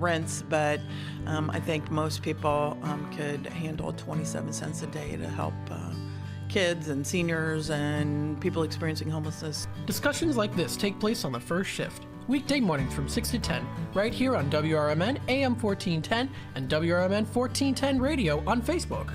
rents, but I think most people could handle 27 cents a day to help kids and seniors and people experiencing homelessness. Discussions like this take place on the first shift, weekday mornings from 6 to 10, right here on WRMN AM 1410 and WRMN 1410 Radio on Facebook.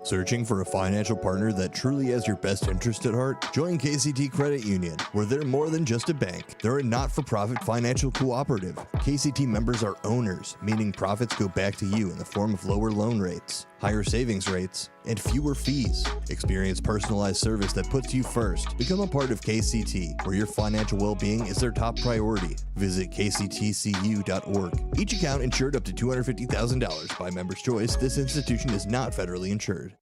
Searching for a financial partner that truly has your best interest at heart? Join KCT Credit Union, where they're more than just a bank. They're a not-for-profit financial cooperative. KCT members are owners, meaning profits go back to you in the form of lower loan rates, higher savings rates, and fewer fees. Experience personalized service that puts you first. Become a part of KCT, where your financial well-being is their top priority. Visit kctcu.org. Each account insured up to $250,000 by member's choice. This institution is not federally insured.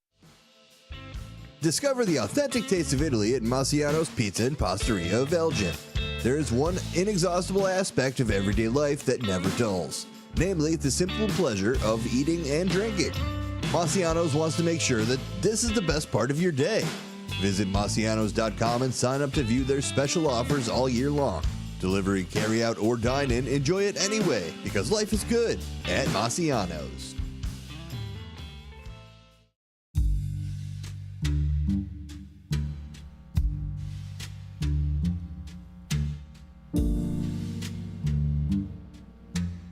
Discover the authentic taste of Italy at Massiano's Pizza and Pastaria of Elgin. There is one inexhaustible aspect of everyday life that never dulls, namely the simple pleasure of eating and drinking. Massiano's wants to make sure that this is the best part of your day. Visit Massianos.com and sign up to view their special offers all year long. Delivery, carry out, or dine in, enjoy it anyway, because life is good at Massiano's.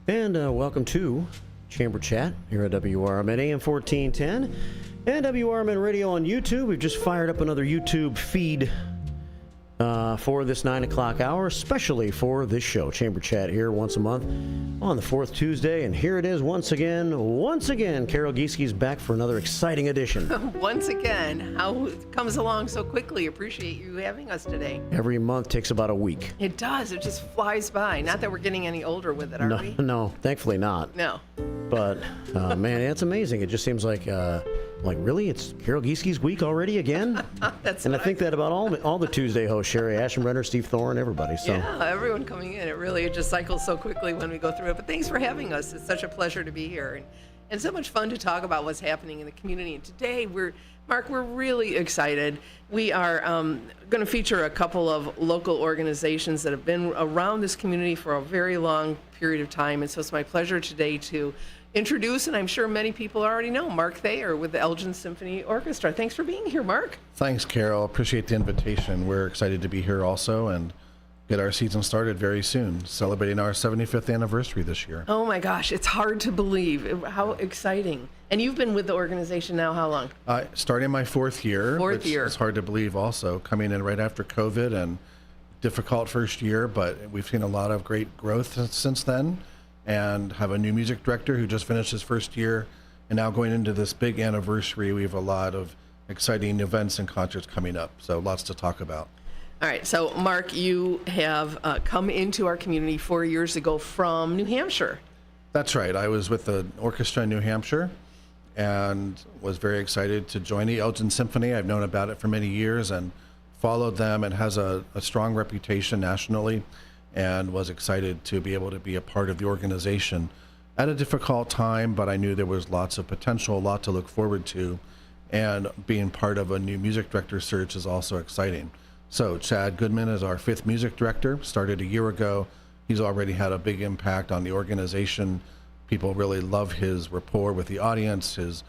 And welcome to Chamber Chat here at WRMN AM 1410 and WRMN Radio on YouTube. We've just fired up another YouTube feed for this 9 o'clock hour, especially for this show, Chamber Chat, here once a month on the fourth Tuesday. And here it is once again. Carol Gieske is back for another exciting edition. Once again, how it comes along so quickly. Appreciate you having us today. Every month takes about a week. It does. It just flies by. Not that we're getting any older with it, are we? No, thankfully not. No. But, man, it's amazing. It just seems like really, it's Carol Gieske's week already again? And I think that about all the Tuesday hosts, Sherry Ashenbrenner, Steve Thorne, everybody. So. Yeah, everyone coming in. It just cycles so quickly when we go through it. But thanks for having us. It's such a pleasure to be here. And so much fun to talk about what's happening in the community. And today, Mark, we're really excited. We are going to feature a couple of local organizations that have been around this community for a very long period of time. And so it's my pleasure today to introduce, and I'm sure many people already know, Mark Thayer with the Elgin Symphony Orchestra. Thanks for being here, Mark. Thanks, Carol. Appreciate the invitation. We're excited to be here also and get our season started very soon, celebrating our 75th anniversary this year. Oh my gosh, it's hard to believe. How exciting. And you've been with the organization now how long? Starting my fourth year. Fourth year. It's hard to believe also, coming in right after COVID and difficult first year, but we've seen a lot of great growth since then. And have a new music director who just finished his first year. And now going into this big anniversary, we have a lot of exciting events and concerts coming up. So lots to talk about. All right. So, Mark, you have come into our community 4 years ago from New Hampshire. That's right. I was with the orchestra in New Hampshire and was very excited to join the Elgin Symphony. I've known about it for many years and followed them. It has a strong reputation nationally, and was excited to be able to be a part of the organization at a difficult time, but I knew there was lots of potential, a lot to look forward to, and being part of a new music director search is also exciting. So Chad Goodman is our fifth music director, started a year ago. He's already had a big impact on the organization. People really love his rapport with the audience, his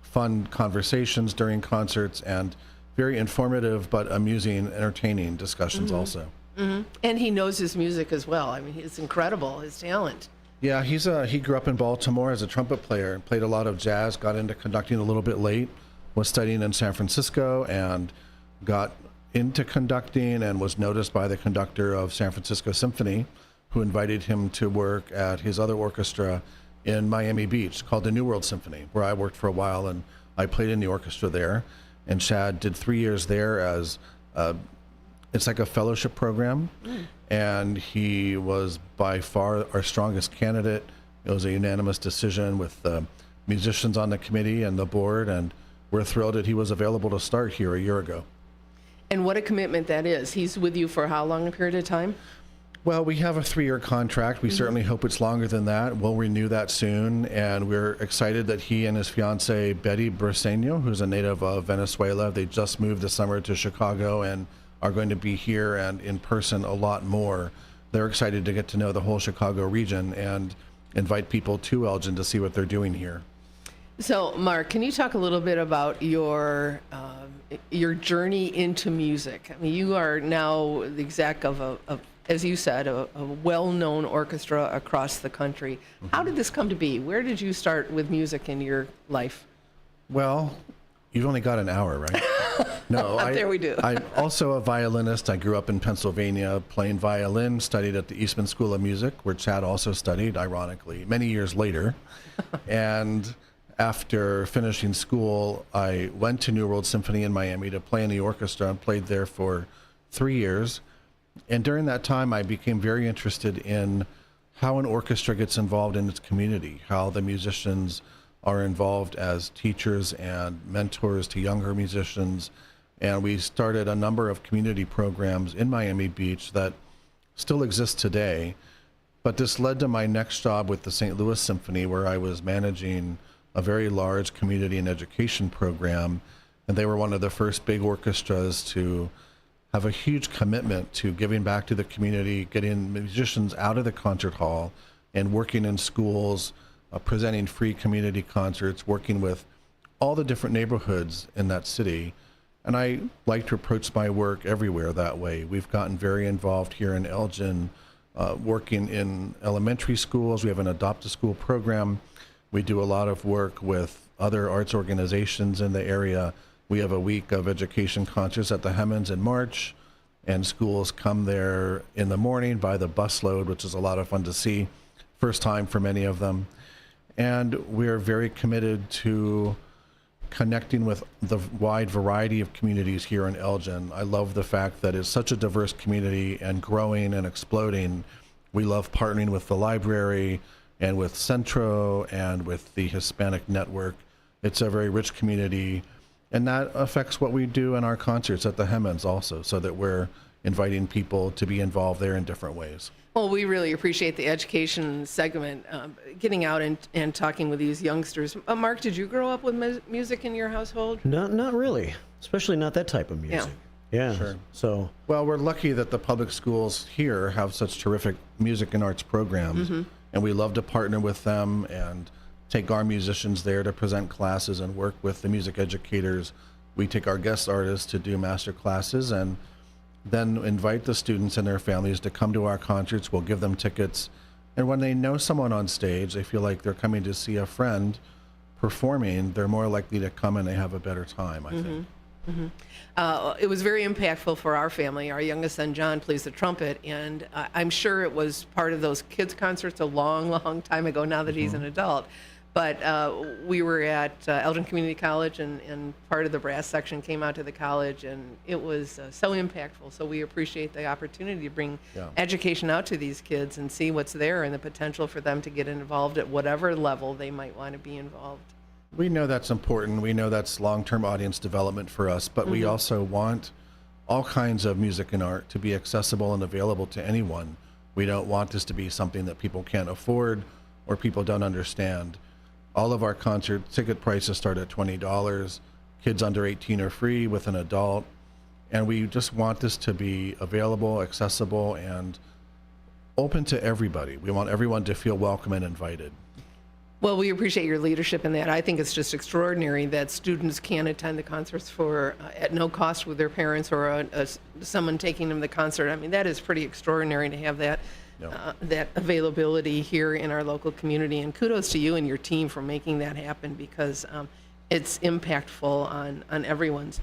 fun conversations during concerts, and very informative but amusing, entertaining discussions also. Mm-hmm. And he knows his music as well. I mean, it's incredible, his talent. Yeah, he grew up in Baltimore as a trumpet player, played a lot of jazz, got into conducting a little bit late, was studying in San Francisco, and got into conducting and was noticed by the conductor of San Francisco Symphony, who invited him to work at his other orchestra in Miami Beach called the New World Symphony, where I worked for a while, and I played in the orchestra there. And Chad did 3 years there as it's like a fellowship program, and he was by far our strongest candidate. It was a unanimous decision with the musicians on the committee and the board, and we're thrilled that he was available to start here a year ago. And what a commitment that is. He's with you for how long a period of time? Well, we have a 3-year contract. We certainly hope it's longer than that. We'll renew that soon, and we're excited that he and his fiancée, Betty Briseño, who's a native of Venezuela, they just moved this summer to Chicago, and are going to be here and in person a lot more. They're excited to get to know the whole Chicago region and invite people to Elgin to see what they're doing here. So, Mark, can you talk a little bit about your journey into music? I mean, you are now the exec of as you said, a well-known orchestra across the country. How did this come to be? Where did you start with music in your life? Well, you've only got an hour, right? No, there we do. I'm also a violinist. I grew up in Pennsylvania playing violin, studied at the Eastman School of Music, where Chad also studied, ironically, many years later. And after finishing school, I went to New World Symphony in Miami to play in the orchestra and played there for 3 years. And during that time, I became very interested in how an orchestra gets involved in its community, how the musicians are involved as teachers and mentors to younger musicians. And we started a number of community programs in Miami Beach that still exist today. But this led to my next job with the St. Louis Symphony, where I was managing a very large community and education program. And they were one of the first big orchestras to have a huge commitment to giving back to the community, getting musicians out of the concert hall and working in schools, presenting free community concerts, working with all the different neighborhoods in that city. And I like to approach my work everywhere that way. We've gotten very involved here in Elgin, working in elementary schools. We have an adopt-a-school program. We do a lot of work with other arts organizations in the area. We have a week of education concerts at the Hemmons in March, and schools come there in the morning by the busload, which is a lot of fun to see. First time for many of them. And we're very committed to connecting with the wide variety of communities here in Elgin. I love the fact that it's such a diverse community and growing and exploding. We love partnering with the library and with Centro and with the Hispanic Network. It's a very rich community. And that affects what we do in our concerts at the Hemmons also, so that we're inviting people to be involved there in different ways. Well, we really appreciate the education segment, getting out and talking with these youngsters. Mark, did you grow up with music in your household? Not really, especially not that type of music. Yeah. Sure. So, well, we're lucky that the public schools here have such terrific music and arts programs, and we love to partner with them and take our musicians there to present classes and work with the music educators. We take our guest artists to do master classes and then invite the students and their families to come to our concerts. We'll give them tickets. And when they know someone on stage, they feel like they're coming to see a friend performing, they're more likely to come and they have a better time, I think. It was very impactful for our family. Our youngest son, John, plays the trumpet, and I'm sure it was part of those kids' concerts a long, long time ago now that he's an adult. But we were at Elgin Community College, and part of the brass section came out to the college, and it was so impactful. So we appreciate the opportunity to bring education out to these kids and see what's there and the potential for them to get involved at whatever level they might want to be involved. We know that's important. We know that's long-term audience development for us, but we also want all kinds of music and art to be accessible and available to anyone. We don't want this to be something that people can't afford or people don't understand. All of our concert ticket prices start at $20. Kids under 18 are free with an adult. And we just want this to be available, accessible, and open to everybody. We want everyone to feel welcome and invited. Well, we appreciate your leadership in that. I think it's just extraordinary that students can attend the concerts for at no cost with their parents or someone taking them to the concert. I mean, that is pretty extraordinary to have that. That availability here in our local community, and kudos to you and your team for making that happen, because it's impactful on everyone's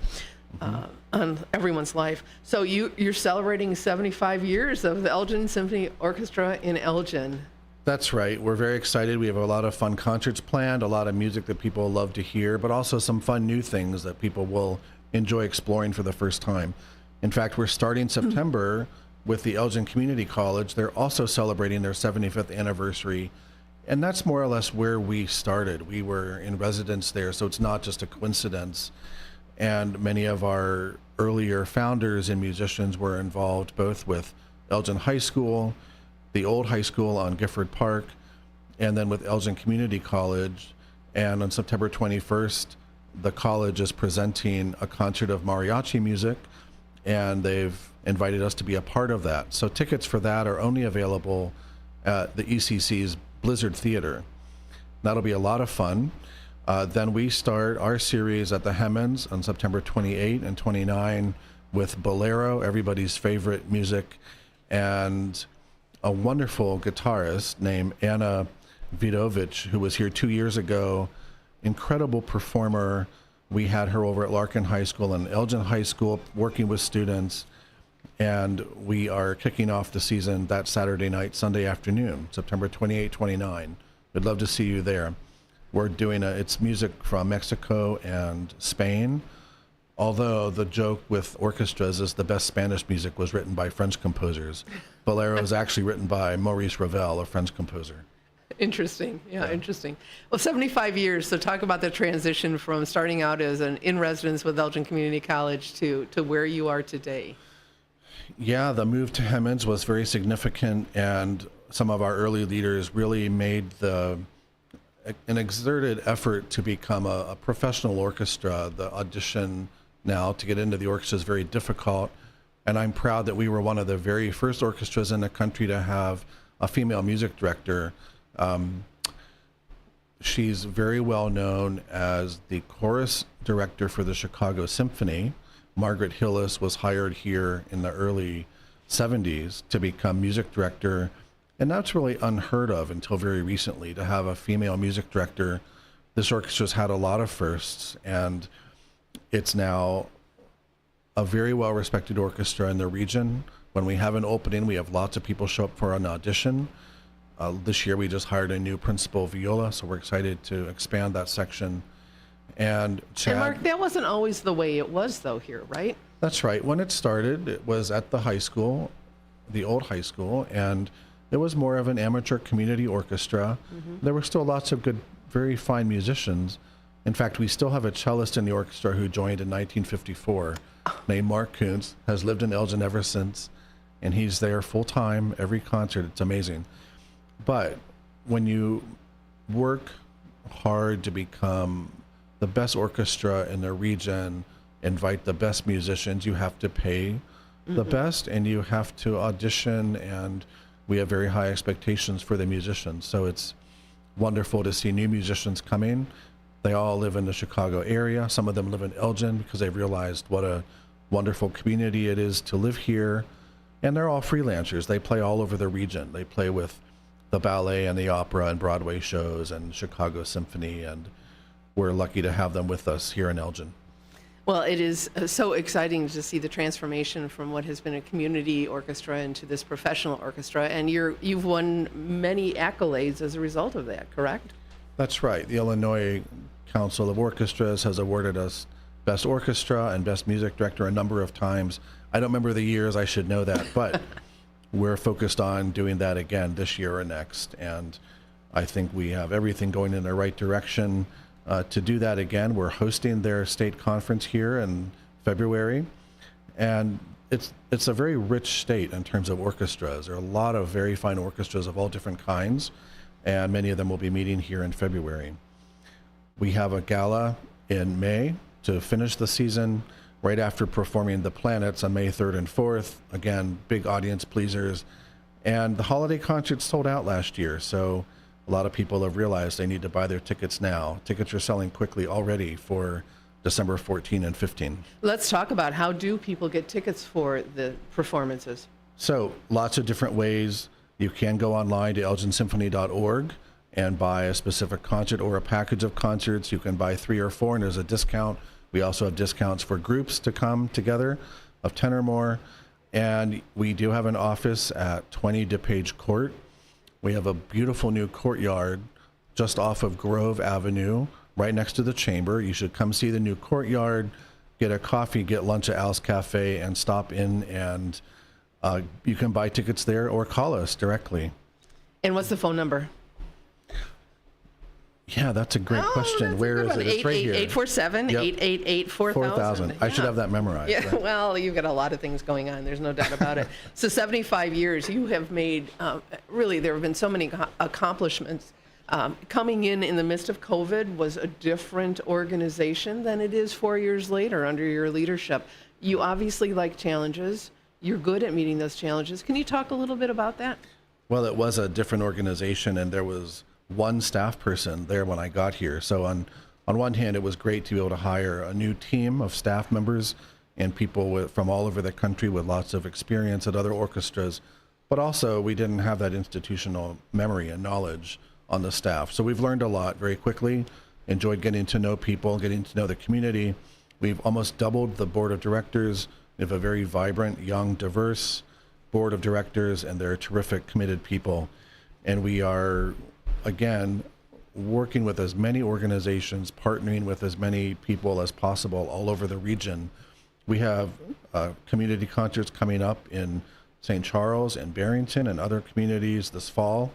life. So you're celebrating 75 years of the Elgin Symphony Orchestra in Elgin. That's right. We're very excited. We have a lot of fun concerts planned, a lot of music that people love to hear, but also some fun new things that people will enjoy exploring for the first time. In fact, we're starting September with the Elgin Community College. They're also celebrating their 75th anniversary, and that's more or less where we started. We were in residence there, so it's not just a coincidence. And many of our earlier founders and musicians were involved both with Elgin High School, the old high school on Gifford Park, and then with Elgin Community College. And on September 21st, the college is presenting a concert of mariachi music and they've invited us to be a part of that. So tickets for that are only available at the ECC's Blizzard Theater. That'll be a lot of fun. Then we start our series at the Hemmons on September 28 and 29 with Bolero, everybody's favorite music, and a wonderful guitarist named Anna Vidovich, who was here 2 years ago. Incredible performer. We had her over at Larkin High School and Elgin High School working with students, and we are kicking off the season that Saturday night, Sunday afternoon, September 28, 29. We'd love to see you there. We're doing it's music from Mexico and Spain, although the joke with orchestras is the best Spanish music was written by French composers. Bolero is actually written by Maurice Ravel, a French composer. Interesting. Yeah, interesting. Well, 75 years. So talk about the transition from starting out as an in-residence with Elgin Community College to where you are today. Yeah, the move to Hemmons was very significant, and some of our early leaders really made an exerted effort to become a professional orchestra. The audition now to get into the orchestra is very difficult, and I'm proud that we were one of the very first orchestras in the country to have a female music director. She's very well known as the chorus director for the Chicago Symphony. Margaret Hillis was hired here in the early 70s to become music director, and that's really unheard of until very recently, to have a female music director. This orchestra's had a lot of firsts, and it's now a very well-respected orchestra in the region. When we have an opening, we have lots of people show up for an audition. This year we just hired a new principal viola, so we're excited to expand that section. And Chad, And Mark, that wasn't always the way it was, though, here, right? That's right. When it started, it was at the high school, the old high school, and it was more of an amateur community orchestra. There were still lots of good, very fine musicians. In fact, we still have a cellist in the orchestra who joined in 1954, named Mark Kuntz, has lived in Elgin ever since, and he's there full-time, every concert. It's amazing. But when you work hard to become the best orchestra in the region, invite the best musicians, you have to pay the best, and you have to audition, and we have very high expectations for the musicians. So it's wonderful to see new musicians coming. They all live in the Chicago area. Some of them live in Elgin because they've realized what a wonderful community it is to live here. And they're all freelancers. They play all over the region. They play with the ballet and the opera and Broadway shows and Chicago Symphony, and we're lucky to have them with us here in Elgin. Well, it is so exciting to see the transformation from what has been a community orchestra into this professional orchestra, and you've won many accolades as a result of that, correct? That's right. The Illinois Council of Orchestras has awarded us Best Orchestra and Best Music Director a number of times. I don't remember the years, I should know that, but we're focused on doing that again this year or next, and I think we have everything going in the right direction. To do that again, we're hosting their state conference here in February, and it's a very rich state in terms of orchestras. There are a lot of very fine orchestras of all different kinds, and many of them will be meeting here in February. We have a gala in May to finish the season, right after performing The Planets on May 3rd and 4th. Again, big audience pleasers. And the holiday concert sold out last year, so a lot of people have realized they need to buy their tickets now. Tickets are selling quickly already for December 14 and 15. Let's talk about how do people get tickets for the performances? So lots of different ways. You can go online to elginsymphony.org and buy a specific concert or a package of concerts. You can buy 3 or 4 and there's a discount. We also have discounts for groups to come together of 10 or more. And we do have an office at 20 DePage Court. We have a beautiful new courtyard just off of Grove Avenue, right next to the chamber. You should come see the new courtyard, get a coffee, get lunch at Al's Cafe, and stop in, and you can buy tickets there or call us directly. And what's the phone number? Yeah, that's a great question. Where is it? It's right here. 847-888-4000. I should have that memorized. Yeah, right? well, you've got a lot of things going on. There's no doubt about it. So 75 years, you have made, really, there have been so many accomplishments. Coming in the midst of COVID was a different organization than it is 4 years later under your leadership. You obviously like challenges. You're good at meeting those challenges. Can you talk a little bit about that? Well, it was a different organization, and there was one staff person there when I got here. So on one hand, it was great to be able to hire a new team of staff members and people from all over the country with lots of experience at other orchestras. But also, we didn't have that institutional memory and knowledge on the staff. So we've learned a lot very quickly, enjoyed getting to know people, getting to know the community. We've almost doubled the board of directors. We have a very vibrant, young, diverse board of directors, and they're terrific, committed people. And we are, again, working with as many organizations, partnering with as many people as possible all over the region. We have community concerts coming up in St. Charles and Barrington and other communities this fall.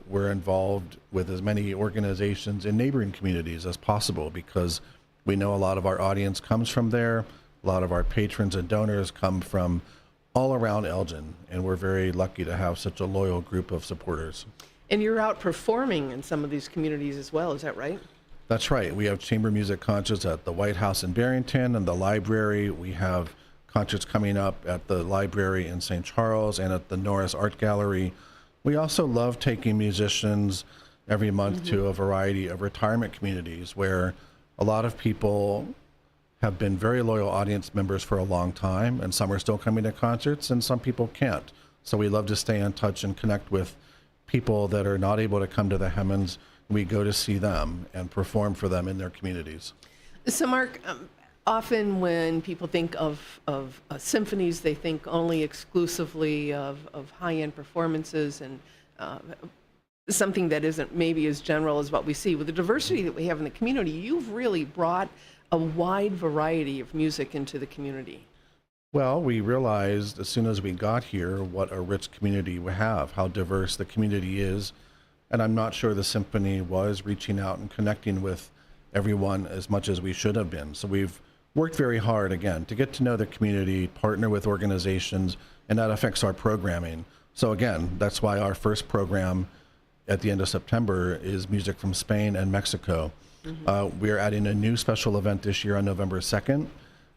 We're involved with as many organizations in neighboring communities as possible because we know a lot of our audience comes from there. A lot of our patrons and donors come from all around Elgin, and we're very lucky to have such a loyal group of supporters. And you're out performing in some of these communities as well, is that right? That's right. We have chamber music concerts at the White House in Barrington and the library. We have concerts coming up at the library in St. Charles and at the Norris Art Gallery. We also love taking musicians every month to a variety of retirement communities where a lot of people have been very loyal audience members for a long time, and some are still coming to concerts and some people can't. So we love to stay in touch and connect with people that are not able to come to the Hemmons. We go to see them and perform for them in their communities. So Mark, often when people think of symphonies, they think only exclusively of high-end performances and something that isn't maybe as general as what we see. With the diversity that we have in the community, you've really brought a wide variety of music into the community. Well, we realized as soon as we got here what a rich community we have, how diverse the community is. And I'm not sure the symphony was reaching out and connecting with everyone as much as we should have been. So we've worked very hard, again, to get to know the community, partner with organizations, and that affects our programming. So again, that's why our first program at the end of September is music from Spain and Mexico. We are adding a new special event this year on November 2nd,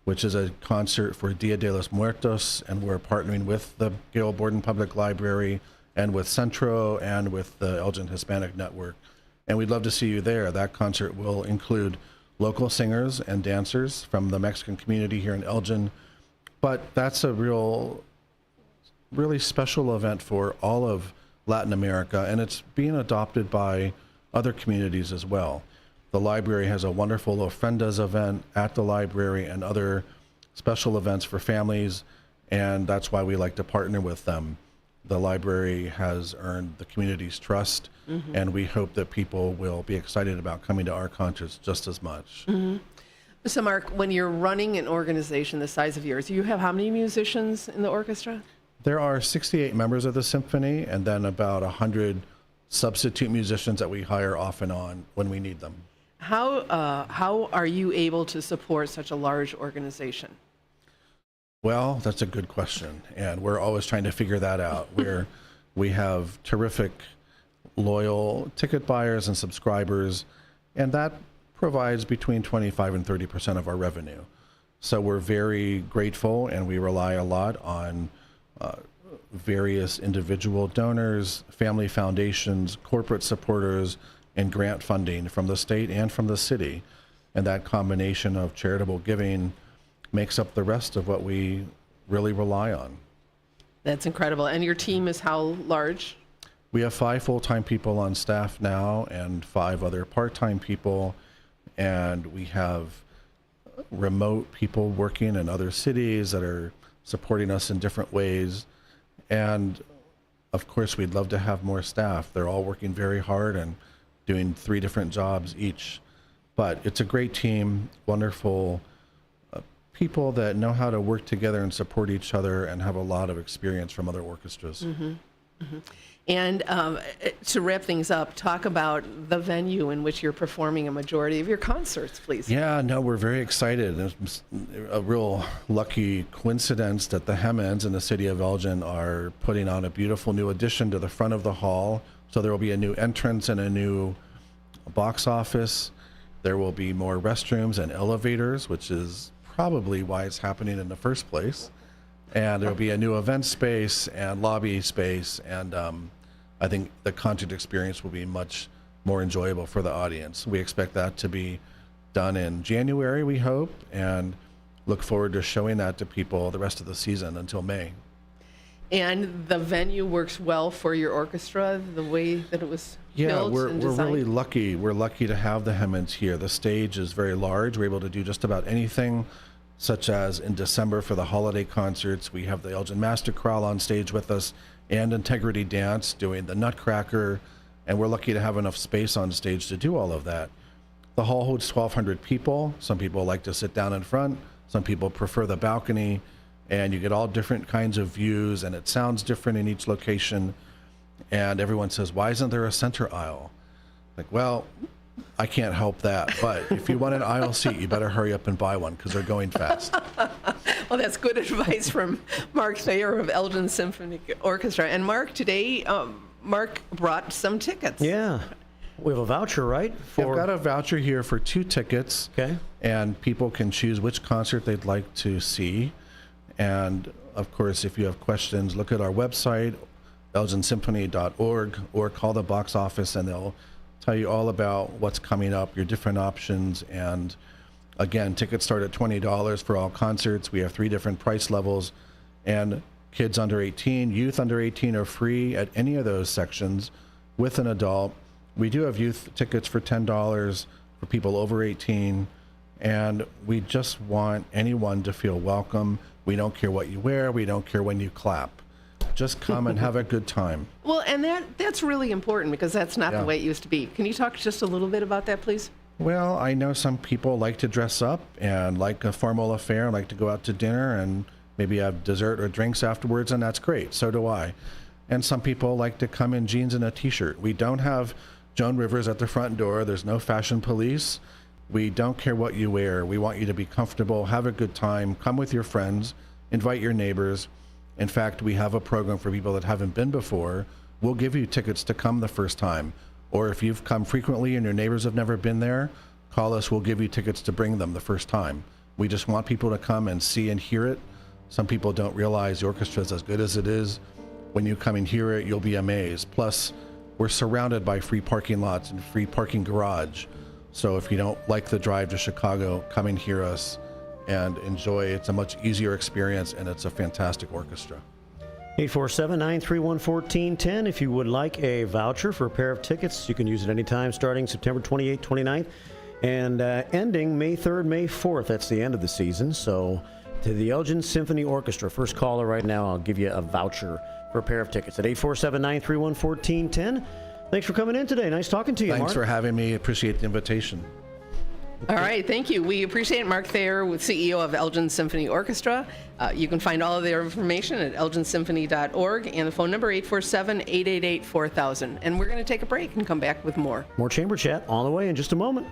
which is a concert for Dia de los Muertos, and we're partnering with the Gail Borden Public Library and with Centro and with the Elgin Hispanic Network. And we'd love to see you there. That concert will include local singers and dancers from the Mexican community here in Elgin. But that's a really special event for all of Latin America, and it's being adopted by other communities as well. The library has a wonderful Ofrendas event at the library and other special events for families, and that's why we like to partner with them. The library has earned the community's trust, and we hope that people will be excited about coming to our concerts just as much. So Mark, when you're running an organization the size of yours, you have how many musicians in the orchestra? There are 68 members of the symphony, and then about 100 substitute musicians that we hire off and on when we need them. How are you able to support such a large organization? Well, that's a good question, and we're always trying to figure that out. We have terrific, loyal ticket buyers and subscribers, and that provides between 25 and 30% of our revenue. So we're very grateful, and we rely a lot on various individual donors, family foundations, corporate supporters, and grant funding from the state and from the city. And that combination of charitable giving makes up the rest of what we really rely on. That's incredible. And your team is how large? We have 5 full-time people on staff now and 5 other part-time people. And we have remote people working in other cities that are supporting us in different ways. And of course, we'd love to have more staff. They're all working very hard and doing 3 different jobs each. But it's a great team, wonderful people that know how to work together and support each other and have a lot of experience from other orchestras. And to wrap things up, talk about the venue in which you're performing a majority of your concerts, please. Yeah, no, we're very excited. It's a real lucky coincidence that the Hemmons in the city of Elgin are putting on a beautiful new addition to the front of the hall. So there will be a new entrance and a new box office. There will be more restrooms and elevators, which is probably why it's happening in the first place. And there'll be a new event space and lobby space, and I think the concert experience will be much more enjoyable for the audience. We expect that to be done in January, we hope, and look forward to showing that to people the rest of the season until May. And the venue works well for your orchestra, the way that it was built we're and designed? really lucky. We're lucky to have the Hemmons here. The stage is very large. We're able to do just about anything, such as in December for the holiday concerts, we have the Elgin Master Chorale on stage with us and Integrity Dance doing the Nutcracker, and we're lucky to have enough space on stage to do all of that. The hall holds 1,200 people. Some people like to sit down in front. Some people prefer the balcony, and you get all different kinds of views, and it sounds different in each location. And everyone says, why isn't there a center aisle? Like, well, I can't help that, but if you want an aisle seat, you better hurry up and buy one because they're going fast. Well, that's good advice from Mark Thayer of Elgin Symphony Orchestra. And Mark, today, Mark brought some tickets. Yeah. We have a voucher, right? I've got a voucher here for 2 tickets. Okay. And people can choose which concert they'd like to see. And of course, if you have questions, look at our website, elginsymphony.org, or call the box office and they'll tell you all about what's coming up, your different options. And again, tickets start at $20 for all concerts. We have 3 different price levels, and kids under 18, youth under 18 are free at any of those sections with an adult. We do have youth tickets for $10 for people over 18, and we just want anyone to feel welcome. We don't care what you wear. We don't care when you clap. Just come and have a good time. Well, and that's really important because that's not the way it used to be. Can you talk just a little bit about that, please? Well, I know some people like to dress up and like a formal affair, like to go out to dinner and maybe have dessert or drinks afterwards, and that's great. So do I. And some people like to come in jeans and a t-shirt. We don't have Joan Rivers at the front door. There's no fashion police. We don't care what you wear. We want you to be comfortable, have a good time, come with your friends, invite your neighbors. In fact, we have a program for people that haven't been before. We'll give you tickets to come the first time. Or if you've come frequently and your neighbors have never been there, call us. We'll give you tickets to bring them the first time. We just want people to come and see and hear it. Some people don't realize the orchestra is as good as it is. When you come and hear it, you'll be amazed. Plus, we're surrounded by free parking lots and free parking garage. So if you don't like the drive to Chicago, come and hear us and enjoy. It's a much easier experience, and it's a fantastic orchestra. 847-931-1410. If you would like a voucher for a pair of tickets, you can use it anytime starting September 28th, 29th, and ending May 3rd, May 4th. That's the end of the season. So to the Elgin Symphony Orchestra, first caller right now, I'll give you a voucher for a pair of tickets at 847-931-1410. Thanks for coming in today. Nice talking to you, Mark. Thanks for having me. Appreciate the invitation. All right, thank you. We appreciate Mark Thayer, CEO of Elgin Symphony Orchestra. You can find all of their information at elginsymphony.org, and the phone number 847-888-4000. And we're going to take a break and come back with more. More Chamber Chat on the way in just a moment.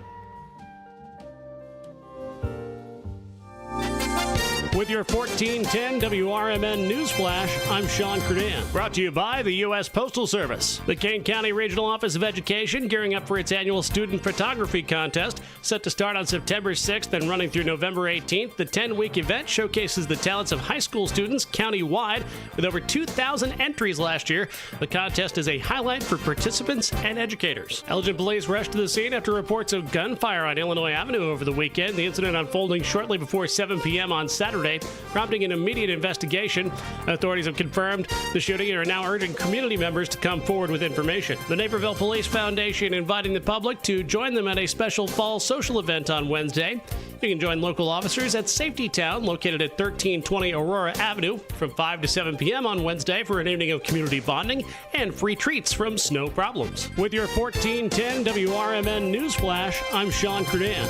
With your 1410 WRMN Newsflash, I'm Sean Credan. Brought to you by the U.S. Postal Service. The Kane County Regional Office of Education gearing up for its annual student photography contest, set to start on September 6th and running through November 18th. The 10-week event showcases the talents of high school students county-wide with over 2,000 entries last year. The contest is a highlight for participants and educators. Elgin police rushed to the scene after reports of gunfire on Illinois Avenue over the weekend. The incident unfolding shortly before 7 p.m. on Saturday, prompting an immediate investigation. Authorities have confirmed the shooting and are now urging community members to come forward with information. The Naperville Police Foundation inviting the public to join them at a special fall social event on Wednesday. You can join local officers at Safety Town, located at 1320 Aurora Avenue, from 5 to 7 p.m. on Wednesday for an evening of community bonding and free treats from Snow Problems. With your 1410 WRMN Newsflash, I'm Sean Credan.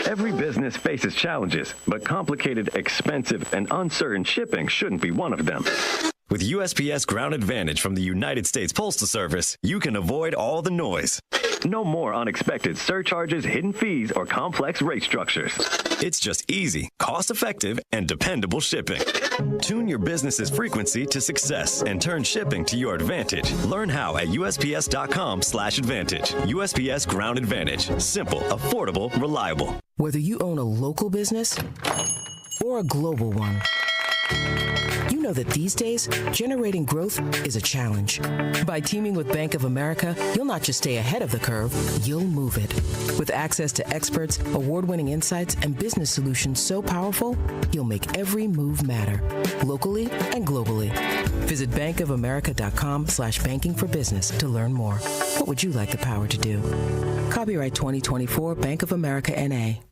Every business faces challenges, but complicated, expensive, and uncertain shipping shouldn't be one of them. With USPS Ground Advantage from the United States Postal Service, you can avoid all the noise. No more unexpected surcharges, hidden fees, or complex rate structures. It's just easy, cost-effective, and dependable shipping. Tune your business's frequency to success and turn shipping to your advantage. Learn how at USPS.com/advantage. USPS Ground Advantage. Simple, affordable, reliable. Whether you own a local business or a global one, you know that these days, generating growth is a challenge. By teaming with Bank of America, you'll not just stay ahead of the curve, you'll move it. With access to experts, award-winning insights, and business solutions so powerful, you'll make every move matter, locally and globally. Visit bankofamerica.com/banking for business to learn more. What would you like the power to do? Copyright 2024 Bank of America, N.A.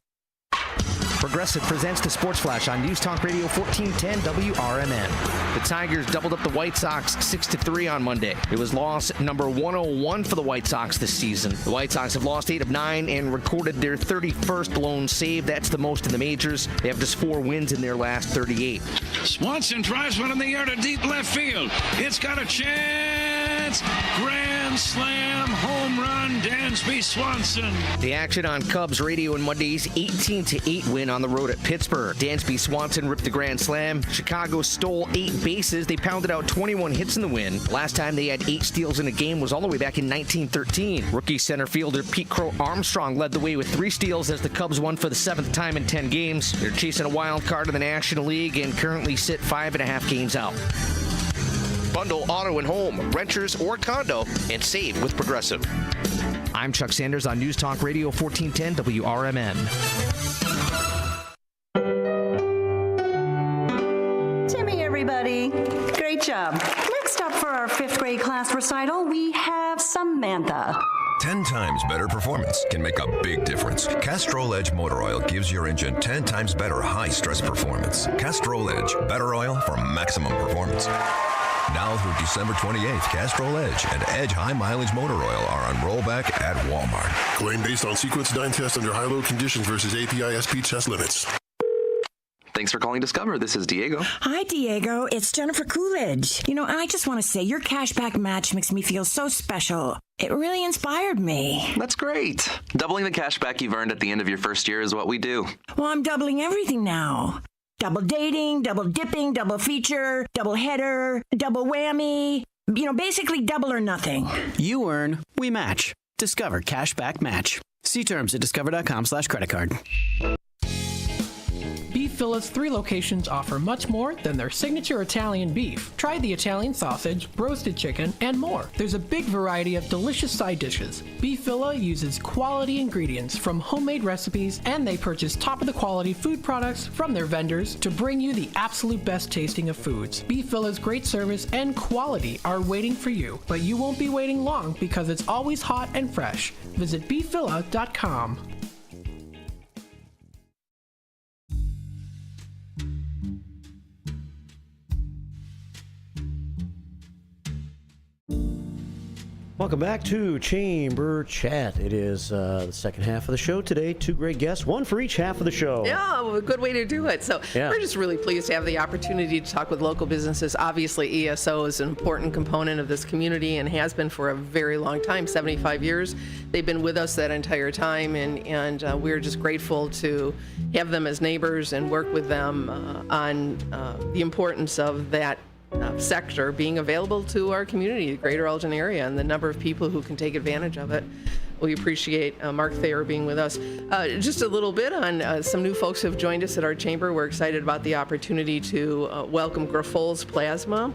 Progressive presents the Sports Flash on News Talk Radio 1410 WRMN. The Tigers doubled up the White Sox 6-3 on Monday. It was loss number 101 for the White Sox this season. The White Sox have lost 8 of 9 and recorded their 31st lone save. That's the most in the majors. They have just 4 wins in their last 38. Swanson drives one in the air to deep left field. It's got a chance. Grand slam, home run, Dansby Swanson. The action on Cubs radio in Monday's 18-8 win on the road at Pittsburgh. Dansby Swanson ripped the grand slam. Chicago stole 8 bases. They pounded out 21 hits in the win. Last time they had 8 steals in a game was all the way back in 1913. Rookie center fielder Pete Crow Armstrong led the way with 3 steals as the Cubs won for the 7th time in 10 games. They're chasing a wild card in the National League and currently sit 5.5 games out. Bundle auto and home, renters or condo, and save with Progressive. I'm Chuck Sanders on News Talk Radio 1410 WRMN. Timmy, everybody. Great job. Next up for our 5th grade class recital, we have Samantha. 10 times better performance can make a big difference. Castrol Edge Motor Oil gives your engine 10 times better high-stress performance. Castrol Edge, better oil for maximum performance. Now through December 28th, Castrol Edge and Edge High Mileage Motor Oil are on rollback at Walmart. Claim based on Sequence 9 test under high-load conditions versus API-SP test limits. Thanks for calling Discover. This is Diego. Hi, Diego. It's Jennifer Coolidge. You know, I just want to say your cashback match makes me feel so special. It really inspired me. That's great. Doubling the cashback you've earned at the end of your first year is what we do. Well, I'm doubling everything now. Double dating, double dipping, double feature, double header, double whammy. You know, basically double or nothing. You earn, we match. Discover Cashback Match. See terms at discover.com/creditcard. Beef Villa's 3 locations offer much more than their signature Italian beef. Try the Italian sausage, roasted chicken, and more. There's a big variety of delicious side dishes. Beef Villa uses quality ingredients from homemade recipes, and they purchase top-of-the-quality food products from their vendors to bring you the absolute best tasting of foods. Beef Villa's great service and quality are waiting for you, but you won't be waiting long because it's always hot and fresh. Visit beefvilla.com. Welcome back to Chamber Chat. It is the second half of the show today. 2 great guests, 1 for each half of the show. Yeah, well, a good way to do it. So we're just really pleased to have the opportunity to talk with local businesses. Obviously, ESO is an important component of this community and has been for a very long time, 75 years. They've been with us that entire time, and we're just grateful to have them as neighbors and work with them on the importance of that sector being available to our community, the greater Elgin area, and the number of people who can take advantage of it. We appreciate Mark Thayer being with us. Just a little bit on some new folks who have joined us at our chamber. We're excited about the opportunity to welcome Graffol's Plasma,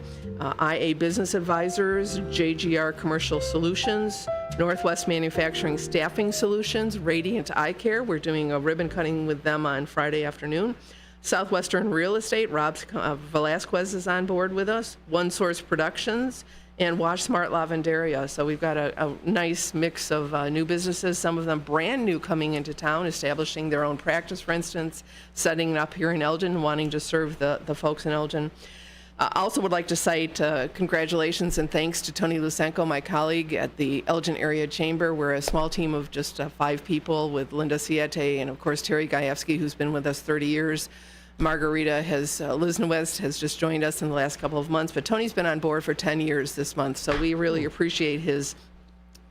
IA Business Advisors, JGR Commercial Solutions, Northwest Manufacturing Staffing Solutions, Radiant Eye Care. We're doing a ribbon cutting with them on Friday afternoon. Southwestern Real Estate, Rob Velasquez is on board with us. One Source Productions, and Wash Smart Lavanderia. So we've got a nice mix of new businesses, some of them brand new coming into town, establishing their own practice, for instance, setting it up here in Elgin, wanting to serve the folks in Elgin. I also would like to cite congratulations and thanks to Tony Lusenko, my colleague at the Elgin Area Chamber. We're a small team of just 5 people with Linda Siete and, of course, Terry Gajewski, who's been with us 30 years. Margarita Lisnwest has just joined us in the last couple of months, but Tony's been on board for 10 years this month, so we really appreciate his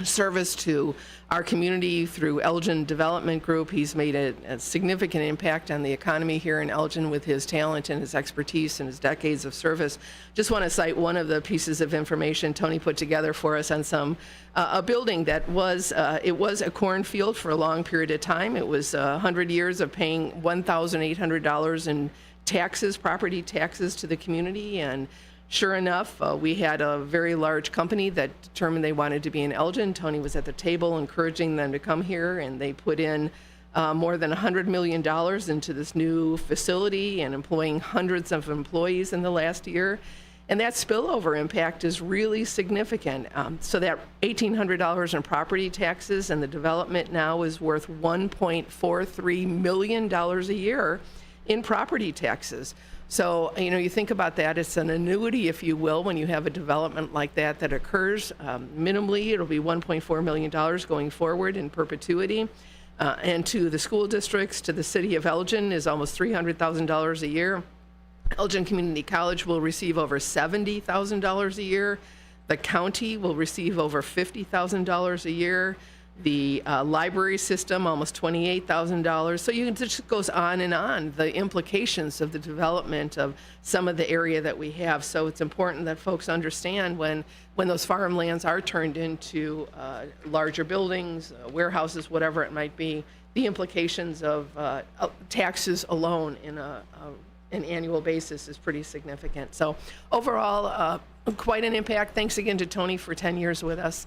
service to our community through Elgin Development Group. He's made a significant impact on the economy here in Elgin with his talent and his expertise and his decades of service. Just want to cite one of the pieces of information Tony put together for us on a building that was a cornfield for a long period of time. It was 100 years of paying $1,800 in taxes, property taxes to the community, and sure enough, we had a very large company that determined they wanted to be in Elgin. Tony was at the table encouraging them to come here, and they put in more than $100 million into this new facility and employing hundreds of employees in the last year. And that spillover impact is really significant. So that $1,800 in property taxes and the development now is worth $1.43 million a year in property taxes. So, you think about that, it's an annuity, if you will, when you have a development like that occurs. Minimally, it'll be $1.4 million going forward in perpetuity. And to the school districts, to the city of Elgin, is almost $300,000 a year. Elgin Community College will receive over $70,000 a year. The county will receive over $50,000 a year. The library system, almost $28,000. So it just goes on and on, the implications of the development of some of the area that we have. So it's important that folks understand when those farmlands are turned into larger buildings, warehouses, whatever it might be, the implications of taxes alone in an annual basis is pretty significant. So overall, quite an impact. Thanks again to Tony for 10 years with us.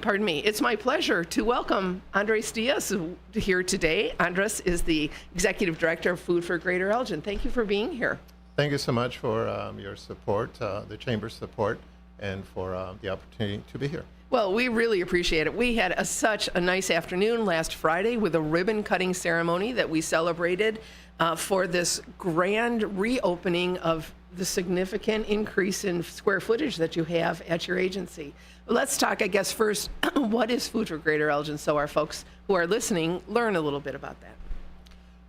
Pardon me. It's my pleasure to welcome Andres Diaz here today. Andres is the Executive Director of Food for Greater Elgin. Thank you for being here. Thank you so much for your support, the Chamber's support, and for the opportunity to be here. Well, we really appreciate it. We had such a nice afternoon last Friday with a ribbon cutting ceremony that we celebrated for this grand reopening of the significant increase in square footage that you have at your agency. Let's talk, I guess, first, what is Food for Greater Elgin, so our folks who are listening learn a little bit about that.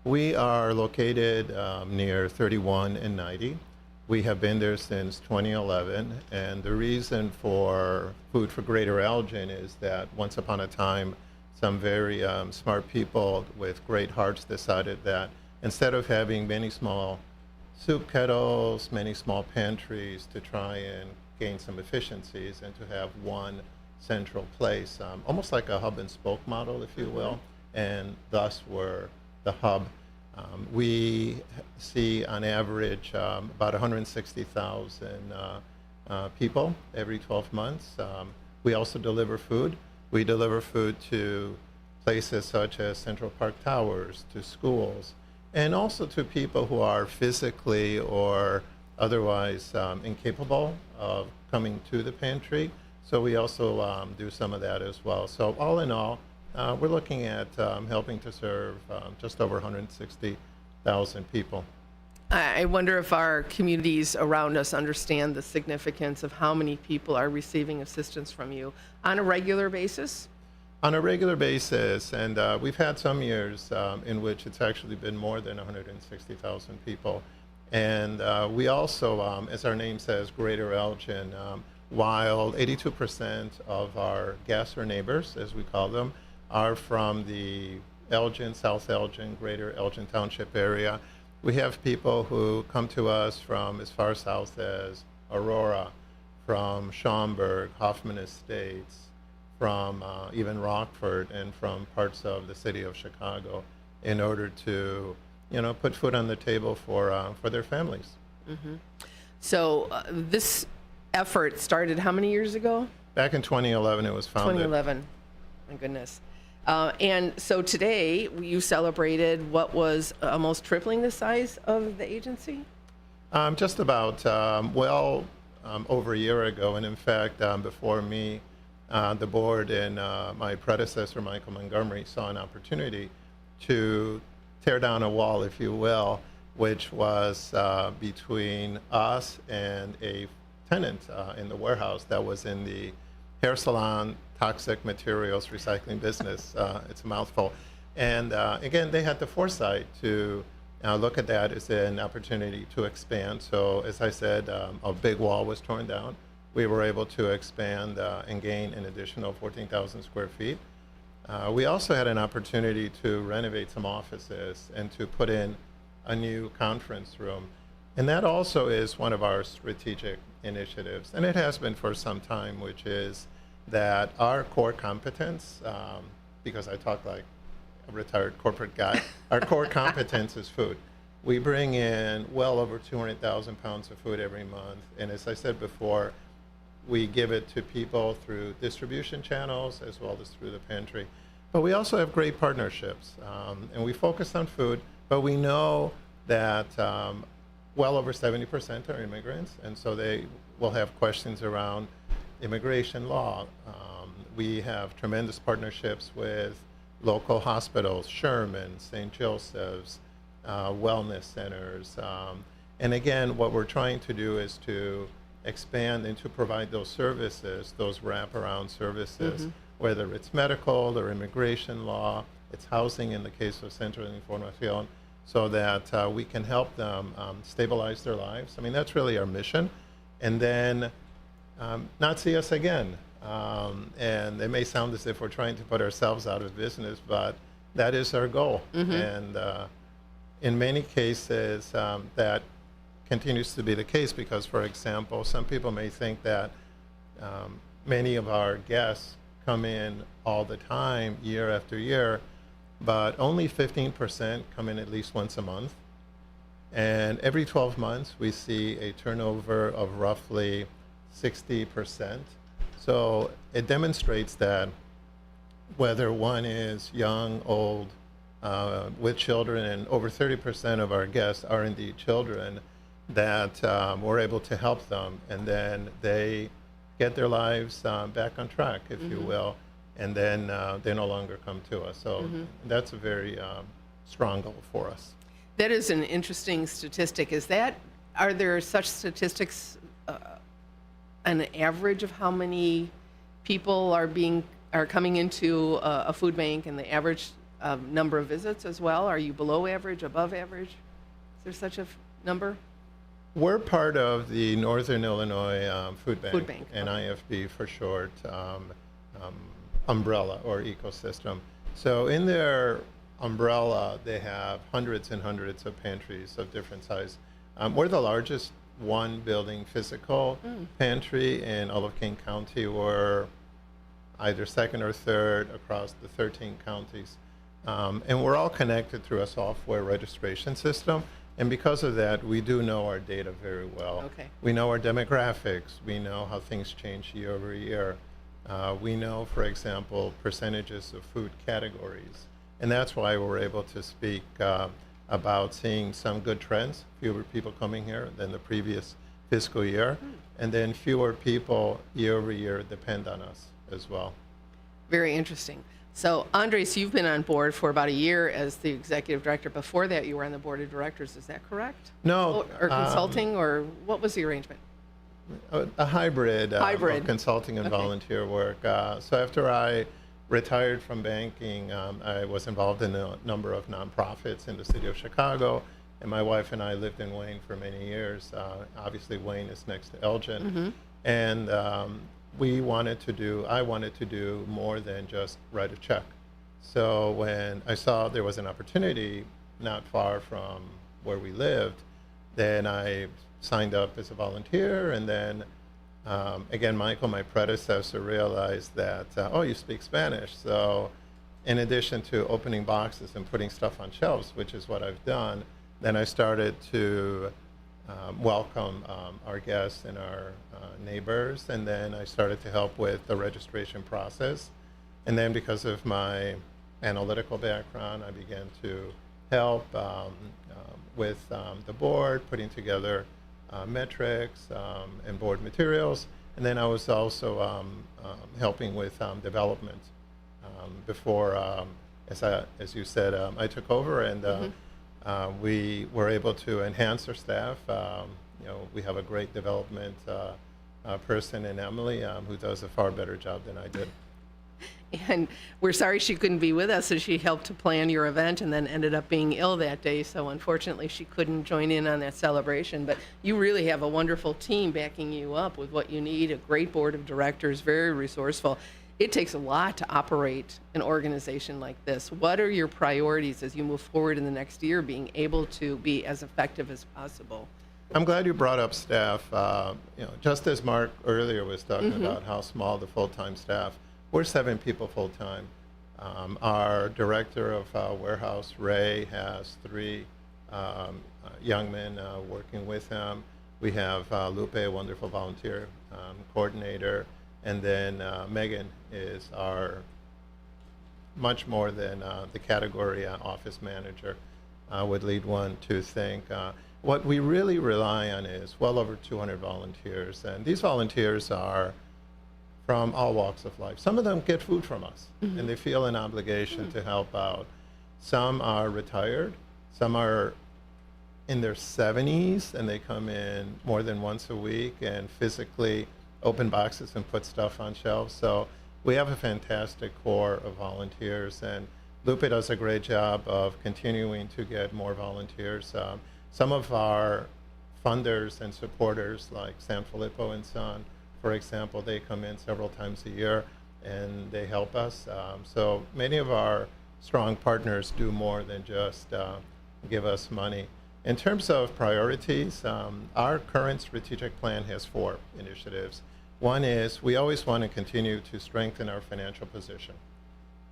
We are located near 31 and 90. We have been there since 2011, and the reason for Food for Greater Elgin is that once upon a time, some very smart people with great hearts decided that instead of having many small soup kettles, many small pantries to try and gain some efficiencies and to have one central place, almost like a hub and spoke model, if you will, and thus we're the hub. We see on average about 160,000 people every 12 months. We also deliver food. We deliver food to places such as Central Park Towers, to schools, and also to people who are physically or otherwise incapable of coming to the pantry. So we also do some of that as well. So all in all, we're looking at helping to serve just over 160,000 people. I wonder if our communities around us understand the significance of how many people are receiving assistance from you on a regular basis? On a regular basis, and we've had some years in which it's actually been more than 160,000 people. And we also, as our name says, Greater Elgin, while 82% of our guests or neighbors, as we call them, are from the Elgin, South Elgin, Greater Elgin Township area, we have people who come to us from as far south as Aurora, from Schaumburg, Hoffman Estates, from even Rockford, and from parts of the city of Chicago, in order to, put food on the table for their families. Mm-hmm. So this effort started how many years ago? Back in 2011, it was founded. 2011, my goodness. And so today you celebrated what was almost tripling the size of the agency? Just about, over a year ago. And in fact, before me, the board and my predecessor, Michael Montgomery, saw an opportunity to tear down a wall, if you will, which was between us and a tenant in the warehouse that was in the hair salon toxic materials recycling business. It's a mouthful. And again, they had the foresight to look at that as an opportunity to expand. So as I said, a big wall was torn down. we were able to expand and gain an additional 14,000 square feet. We also had an opportunity to renovate some offices and to put in a new conference room. And that also is one of our strategic initiatives, and it has been for some time, which is that our core competence, because I talk like a retired corporate guy, our core competence is food. We bring in well over 200,000 pounds of food every month, and as I said before, we give it to people through distribution channels as well as through the pantry. But we also have great partnerships, and we focus on food, but we know that well over 70% are immigrants, and so they will have questions around immigration law. We have tremendous partnerships with local hospitals, Sherman, St. Joseph's, wellness centers. And again, what we're trying to do is to expand and to provide those services, those wraparound services, whether it's medical or immigration law, it's housing in the case of Centro de Información, so that we can help them stabilize their lives. I mean, that's really our mission. And then not see us again. And it may sound as if we're trying to put ourselves out of business, but that is our goal. And in many cases, that continues to be the case because, for example, some people may think that many of our guests come in all the time, year after year, but only 15% come in at least once a month. And every 12 months, we see a turnover of roughly 60%. So it demonstrates that whether one is young, old, with children, and over 30% of our guests are indeed children, that we're able to help them, and then they get their lives back on track, if you will, and then they no longer come to us. So that's a very strong goal for us. That is an interesting statistic. Are there such statistics, an average of how many people are coming into a food bank and the average number of visits as well? Are you below average, above average? Is there such a number? We're part of the Northern Illinois Food Bank, NIFB for short, umbrella or ecosystem. So in their umbrella, they have hundreds and hundreds of pantries of different size. We're the largest one building physical pantry in all of King County. We're either second or third across the 13 counties. And we're all connected through a software registration system. And because of that, we do know our data very well. Okay. We know our demographics. We know how things change year over year. We know, for example, percentages of food categories. And that's why we're able to speak about seeing some good trends, fewer people coming here than the previous fiscal year, and then fewer people year over year depend on us as well. Very interesting. So, Andres, you've been on board for about a year as the executive director. Before that, you were on the board of directors. Is that correct? No. Or consulting, or what was the arrangement? A hybrid. Of consulting and volunteer work. So after I retired from banking, I was involved in a number of nonprofits in the city of Chicago, and my wife and I lived in Wayne for many years. Obviously, Wayne is next to Elgin, and I wanted to do more than just write a check. So when I saw there was an opportunity not far from where we lived, then I signed up as a volunteer, and then again, Michael, my predecessor, realized that, oh, you speak Spanish. So in addition to opening boxes and putting stuff on shelves, which is what I've done, then I started to welcome our guests and our neighbors, and then I started to help with the registration process. And then because of my analytical background, I began to help with the board, putting together metrics and board materials. And then I was also helping with development before, as you said, I took over, and we were able to enhance our staff. We have a great development person in Emily who does a far better job than I did. And we're sorry she couldn't be with us as she helped to plan your event and then ended up being ill that day. So unfortunately, she couldn't join in on that celebration. But you really have a wonderful team backing you up with what you need, a great board of directors, very resourceful. It takes a lot to operate an organization like this. What are your priorities as you move forward in the next year, being able to be as effective as possible? I'm glad you brought up staff. Just as Mark earlier was talking about how small the full-time staff, we're 7 people full-time. Our director of warehouse, Ray, has 3 young men working with him. We have Lupe, a wonderful volunteer coordinator, and then Megan is our much more than the category office manager would lead one to think. What we really rely on is well over 200 volunteers, and these volunteers are from all walks of life. Some of them get food from us, and they feel an obligation to help out. Some are retired, some are in their 70s, and they come in more than once a week and physically open boxes and put stuff on shelves. So we have a fantastic core of volunteers, and Lupe does a great job of continuing to get more volunteers. Some of our funders and supporters, like San Filippo and Son, for example, they come in several times a year and they help us. So many of our strong partners do more than just give us money. In terms of priorities, our current strategic plan has 4 initiatives. One is we always want to continue to strengthen our financial position,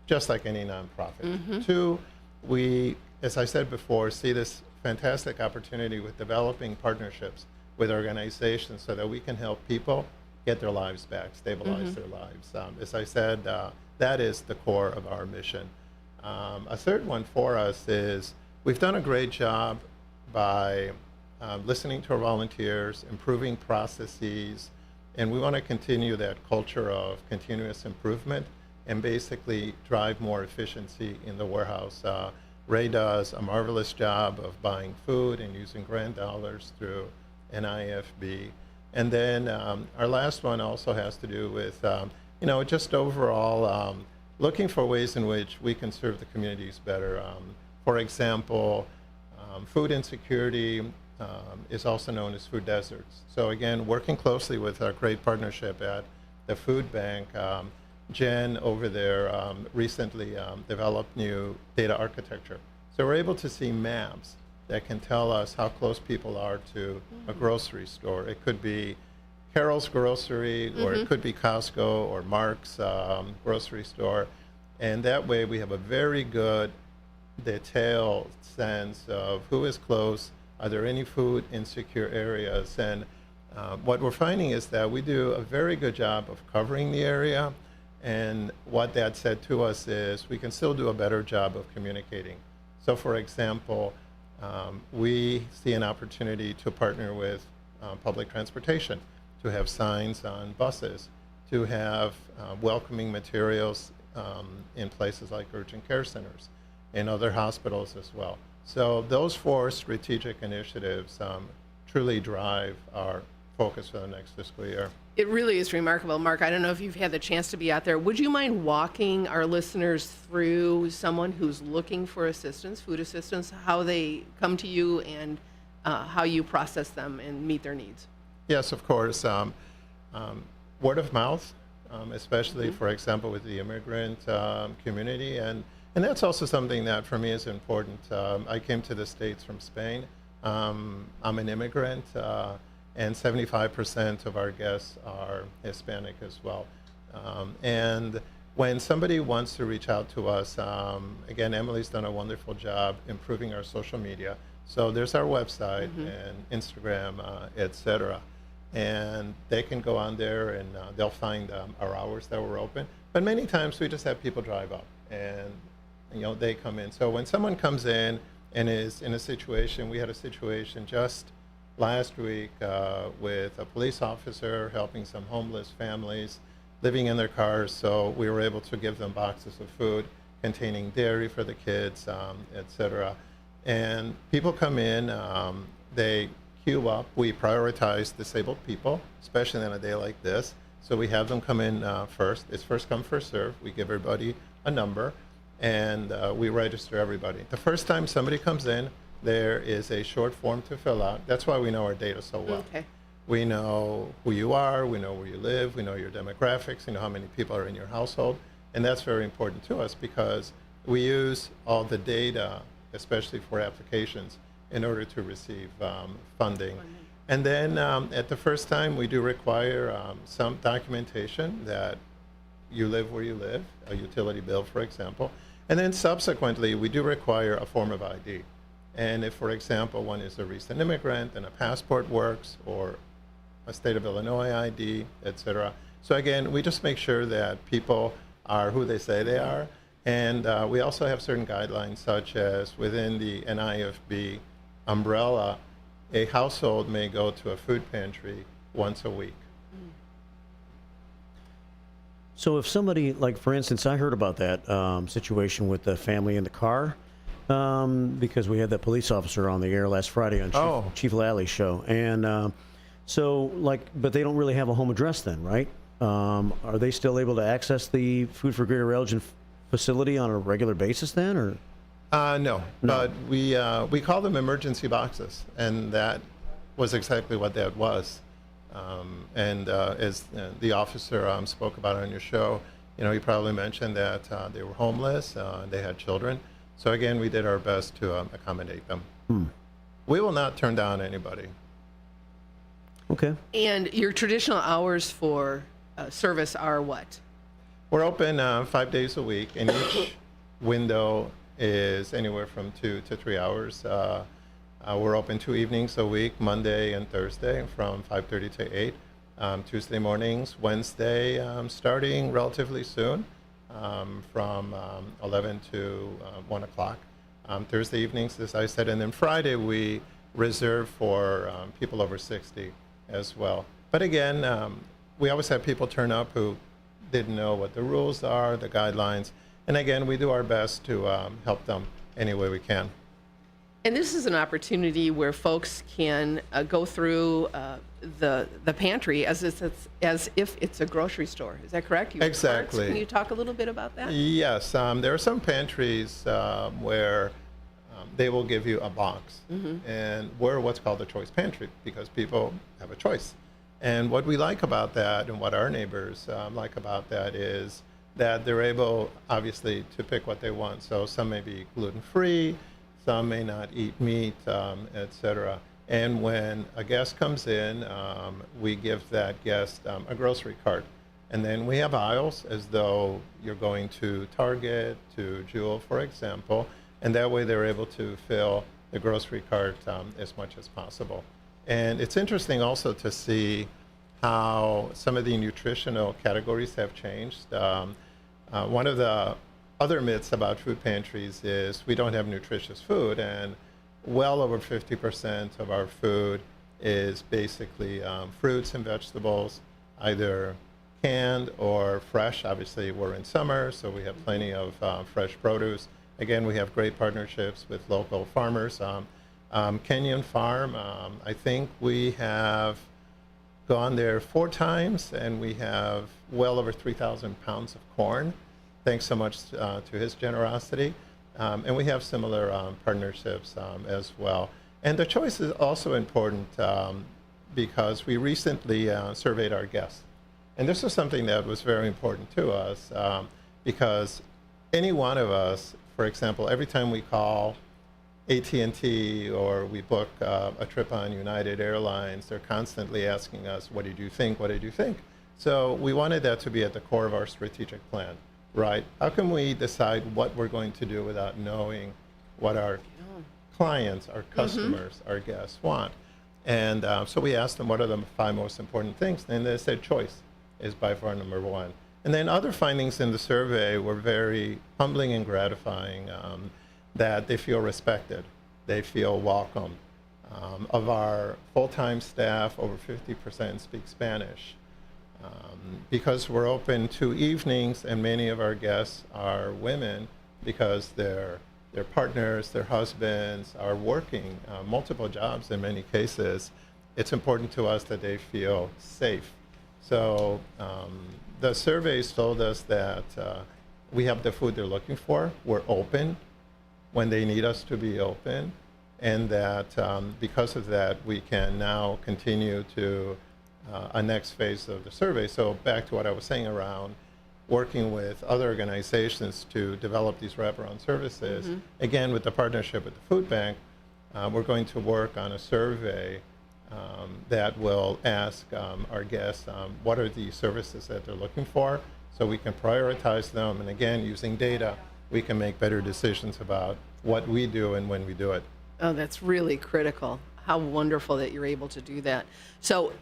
just like any nonprofit. 2, we, as I said before, see this fantastic opportunity with developing partnerships with organizations so that we can help people get their lives back, stabilize their lives. As I said, that is the core of our mission. A third one for us is we've done a great job by listening to our volunteers, improving processes, and we want to continue that culture of continuous improvement and basically drive more efficiency in the warehouse. Ray does a marvelous job of buying food and using grant dollars through NIFB. And then our last one also has to do with, just overall looking for ways in which we can serve the communities better. For example, food insecurity is also known as food deserts. So again, working closely with our great partnership at the food bank, Jen over there recently developed new data architecture. So we're able to see maps that can tell us how close people are to a grocery store. It could be Carol's Grocery, or it could be Costco or Mark's grocery store. And that way we have a very good detailed sense of who is close, are there any food insecure areas. And what we're finding is that we do a very good job of covering the area. And what that said to us is we can still do a better job of communicating. So for example, we see an opportunity to partner with public transportation, to have signs on buses, to have welcoming materials in places like urgent care centers and other hospitals as well. So those 4 strategic initiatives truly drive our focus for the next fiscal year. It really is remarkable. Mark, I don't know if you've had the chance to be out there. Would you mind walking our listeners through someone who's looking for assistance, food assistance, how they come to you and how you process them and meet their needs? Yes, of course. Word of mouth, especially, for example, with the immigrant community. And that's also something that for me is important. I came to the States from Spain. I'm an immigrant. And 75% of our guests are Hispanic as well. And when somebody wants to reach out to us, again, Emily's done a wonderful job improving our social media. So there's our website and Instagram, et cetera. And they can go on there and they'll find our hours that we're open. But many times we just have people drive up and they come in. So when someone comes in and is in a situation, we had a situation just last week with a police officer helping some homeless families living in their cars. So we were able to give them boxes of food containing dairy for the kids, et cetera. And people come in, they queue up. We prioritize disabled people, especially on a day like this. So we have them come in first. It's first come, first serve. We give everybody a number, and we register everybody. The first time somebody comes in, there is a short form to fill out. That's why we know our data so well. Okay. We know who you are, we know where you live, we know your demographics, we know how many people are in your household, and that's very important to us because we use all the data, especially for applications, in order to receive funding. And then at the first time, we do require some documentation that you live where you live, a utility bill, for example. And then subsequently, we do require a form of ID. And if, for example, one is a recent immigrant and a passport works, or a state of Illinois ID, et cetera. So again, we just make sure that people are who they say they are. And we also have certain guidelines, such as within the NIFB umbrella, a household may go to a food pantry once a week. So if somebody, like for instance, I heard about that situation with the family in the car, because we had that police officer on the air last Friday on Chief Lally's show. And so, like, but they don't really have a home address then, right? Are they still able to access the Food for Greater Elgin facility on a regular basis then, or? No, but we call them emergency boxes, and that was exactly what that was. As the officer spoke about on your show, he probably mentioned that they were homeless, they had children. So again, we did our best to accommodate them. We will not turn down anybody. Okay. And your traditional hours for service are what? We're open 5 days a week, and each window is anywhere from 2 to 3 hours. We're open 2 evenings a week, Monday and Thursday, from 5:30 to 8. Tuesday mornings, Wednesday, starting relatively soon, from 11 to 1 o'clock. Thursday evenings, as I said, and then Friday we reserve for people over 60 as well. But again, we always have people turn up who didn't know what the rules are, the guidelines, and again, we do our best to help them any way we can. And this is an opportunity where folks can go through the pantry as if it's a grocery store. Is that correct? Exactly. Can you talk a little bit about that? Yes. There are some pantries where they will give you a box. And we're what's called a choice pantry because people have a choice. And what we like about that and what our neighbors like about that is that they're able, obviously, to pick what they want. So some may be gluten-free, some may not eat meat, et cetera. And when a guest comes in, we give that guest a grocery cart. And then we have aisles as though you're going to Target, to Jewel, for example. And that way they're able to fill the grocery cart as much as possible. And it's interesting also to see how some of the nutritional categories have changed. One of the other myths about food pantries is we don't have nutritious food, and well over 50% of our food is basically fruits and vegetables, either canned or fresh. Obviously, we're in summer, so we have plenty of fresh produce. Again, we have great partnerships with local farmers. Kenyon Farm, I think we have gone there 4 times, and we have well over 3,000 pounds of corn. Thanks so much to his generosity. And we have similar partnerships as well. And the choice is also important because we recently surveyed our guests. And this is something that was very important to us because any one of us, for example, every time we call AT&T or we book a trip on United Airlines, they're constantly asking us, what did you think? What did you think? So we wanted that to be at the core of our strategic plan, right? How can we decide what we're going to do without knowing what our clients, our customers, our guests want? And so we asked them, what are the 5 most important things? And they said choice is by far number 1. And then other findings in the survey were very humbling and gratifying, that they feel respected, they feel welcome. Of our full-time staff, over 50% speak Spanish. Because we're open 2 evenings and many of our guests are women because their partners, their husbands are working multiple jobs in many cases, it's important to us that they feel safe So the surveys told us that we have the food they're looking for. We're open when they need us to be open, and that because of that, we can now continue to a next phase of the survey. So back to what I was saying around working with other organizations to develop these wraparound services. Again, with the partnership with the food bank, we're going to work on a survey that will ask our guests what are the services that they're looking for, so we can prioritize them. And again, using data, we can make better decisions about what we do and when we do it. Oh, that's really critical. How wonderful that you're able to do that. So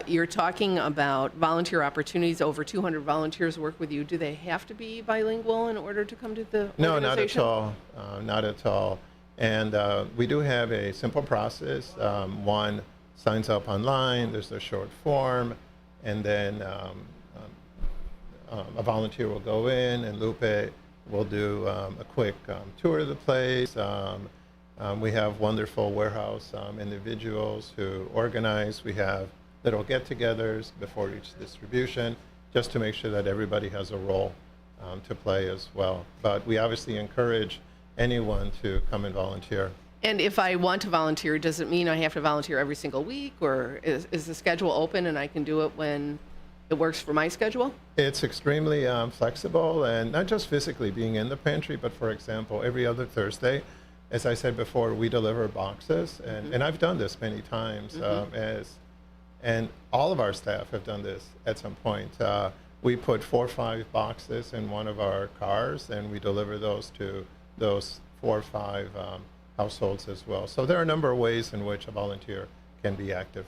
you're talking about volunteer opportunities. Over 200 volunteers work with you. Do they have to be bilingual in order to come to the No, organization? not at all. Not at all. And we do have a simple process. One signs up online, there's a short form, and then a volunteer will go in, and Lupe will do a quick tour of the place. We have wonderful warehouse individuals who organize. We have little get-togethers before each distribution, just to make sure that everybody has a role to play as well. But we obviously encourage anyone to come and volunteer. And if I want to volunteer, does it mean I have to volunteer every single week, or is the schedule open and I can do it when it works for my schedule? It's extremely flexible, and not just physically being in the pantry, but for example, every other Thursday, as I said before, we deliver boxes, and I've done this many times, and all of our staff have done this at some point. We put 4 or 5 boxes in one of our cars, and we deliver those to those 4 or 5 households as well. So there are a number of ways in which a volunteer can be active.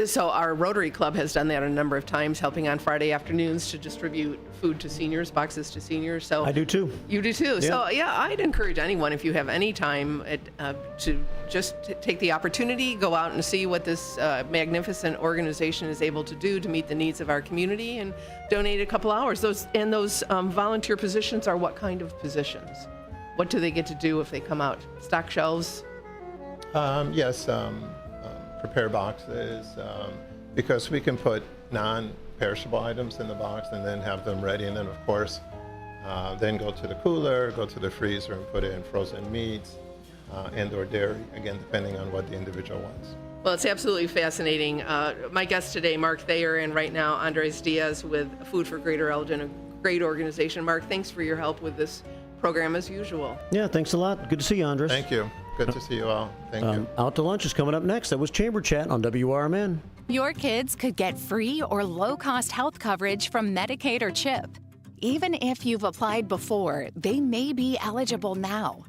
So our Rotary Club has done that a number of times, helping on Friday afternoons to distribute food to seniors, boxes to seniors. So I do too. You do too. Yeah. So yeah, I'd encourage anyone, if you have any time, to just take the opportunity, go out and see what this magnificent organization is able to do to meet the needs of our community, and donate a couple hours. Those volunteer positions are what kind of positions? What do they get to do if they come out? Stock shelves? Yes. Prepare boxes, because we can put non-perishable items in the box and then have them ready, and then of course then go to the cooler, go to the freezer and put in frozen meats and or dairy, again depending on what the individual wants. Well, it's absolutely fascinating. My guest today, Mark Thayer, and right now Andres Diaz with Food for Greater Elgin, a great organization. Mark, thanks for your help with this program as usual. Yeah, thanks a lot. Good to see you, Andres. Thank you. Good to see you all. Thank you. Out to Lunch is coming up next. That was Chamber Chat on WRMN. Your kids could get free or low-cost health coverage from Medicaid or CHIP. Even if you've applied before, they may be eligible now.